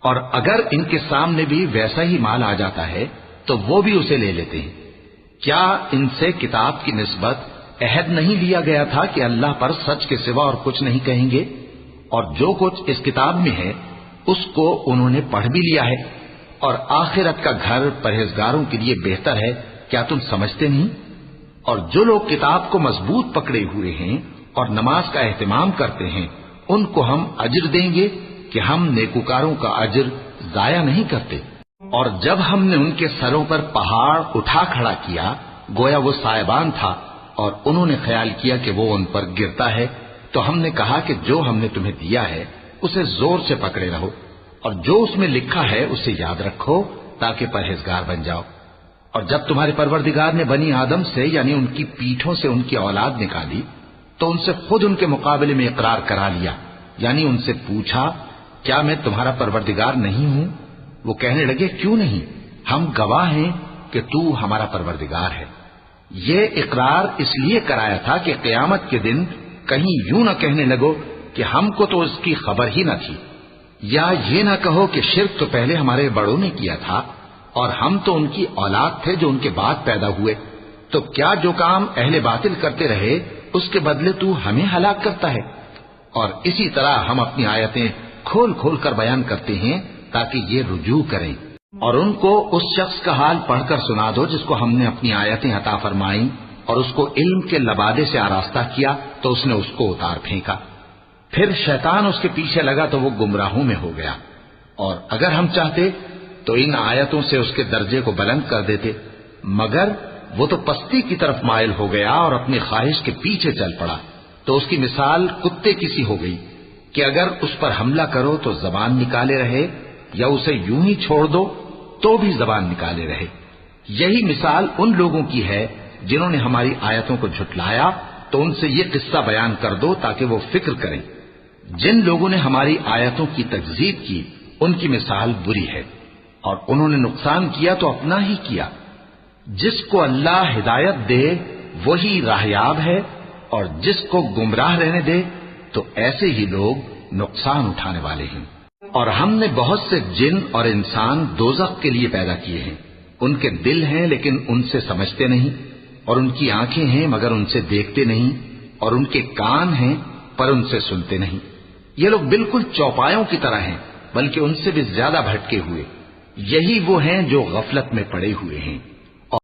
اور اگر ان کے سامنے بھی ویسا ہی مال آ جاتا ہے تو وہ بھی اسے لے لیتے ہیں۔ کیا ان سے کتاب کی نسبت عہد نہیں لیا گیا تھا کہ اللہ پر سچ کے سوا اور کچھ نہیں کہیں گے؟ اور جو کچھ اس کتاب میں ہے اس کو انہوں نے پڑھ بھی لیا ہے، اور آخرت کا گھر پرہیزگاروں کے لیے بہتر ہے، کیا تم سمجھتے نہیں؟ اور جو لوگ کتاب کو مضبوط پکڑے ہوئے ہیں اور نماز کا اہتمام کرتے ہیں ان کو ہم اجر دیں گے کہ ہم نیکوکاروں کا اجر ضائع نہیں کرتے۔ اور جب ہم نے ان کے سروں پر پہاڑ اٹھا کھڑا کیا گویا وہ سائبان تھا اور انہوں نے خیال کیا کہ وہ ان پر گرتا ہے، تو ہم نے کہا کہ جو ہم نے تمہیں دیا ہے اسے زور سے پکڑے رہو، اور جو اس میں لکھا ہے اسے یاد رکھو تاکہ پرہیزگار بن جاؤ۔ اور جب تمہارے پروردگار نے بنی آدم سے یعنی ان کی پیٹھوں سے ان کی اولاد نکالی تو ان سے خود ان کے مقابلے میں اقرار کرا لیا، یعنی ان سے پوچھا کیا میں تمہارا پروردگار نہیں ہوں؟ وہ کہنے لگے کیوں نہیں، ہم گواہ ہیں کہ تو ہمارا پروردگار ہے۔ یہ اقرار اس لیے کرایا تھا کہ قیامت کے دن کہیں یوں نہ کہنے لگو کہ ہم کو تو اس کی خبر ہی نہ تھی، یا یہ نہ کہو کہ شرک تو پہلے ہمارے بڑوں نے کیا تھا اور ہم تو ان کی اولاد تھے جو ان کے بعد پیدا ہوئے، تو کیا جو کام اہل باطل کرتے رہے اس کے بدلے تو ہمیں ہلاک کرتا ہے؟ اور اسی طرح ہم اپنی آیتیں کھول کھول کر بیان کرتے ہیں تاکہ یہ رجوع کریں۔ اور ان کو اس شخص کا حال پڑھ کر سنا دو جس کو ہم نے اپنی آیتیں عطا فرمائیں اور اس کو علم کے لبادے سے آراستہ کیا تو اس نے اس کو اتار پھینکا، پھر شیطان اس کے پیچھے لگا تو وہ گمراہوں میں ہو گیا۔ اور اگر ہم چاہتے تو ان آیتوں سے اس کے درجے کو بلند کر دیتے، مگر وہ تو پستی کی طرف مائل ہو گیا اور اپنی خواہش کے پیچھے چل پڑا، تو اس کی مثال کتے کی سی ہو گئی کہ اگر اس پر حملہ کرو تو زبان نکالے رہے، یا اسے یوں ہی چھوڑ دو تو بھی زبان نکالے رہے۔ یہی مثال ان لوگوں کی ہے جنہوں نے ہماری آیتوں کو جھٹلایا، تو ان سے یہ قصہ بیان کر دو تاکہ وہ فکر کریں۔ جن لوگوں نے ہماری آیتوں کی تکذیب کی ان کی مثال بری ہے، اور انہوں نے نقصان کیا تو اپنا ہی کیا۔ جس کو اللہ ہدایت دے وہی راہیاب ہے، اور جس کو گمراہ رہنے دے تو ایسے ہی لوگ نقصان اٹھانے والے ہیں۔ اور ہم نے بہت سے جن اور انسان دوزخ کے لیے پیدا کیے ہیں، ان کے دل ہیں لیکن ان سے سمجھتے نہیں، اور ان کی آنکھیں ہیں مگر ان سے دیکھتے نہیں، اور ان کے کان ہیں پر ان سے سنتے نہیں۔ یہ لوگ بالکل چوپایوں کی طرح ہیں بلکہ ان سے بھی زیادہ بھٹکے ہوئے۔ یہی وہ ہیں جو غفلت میں پڑے ہوئے ہیں۔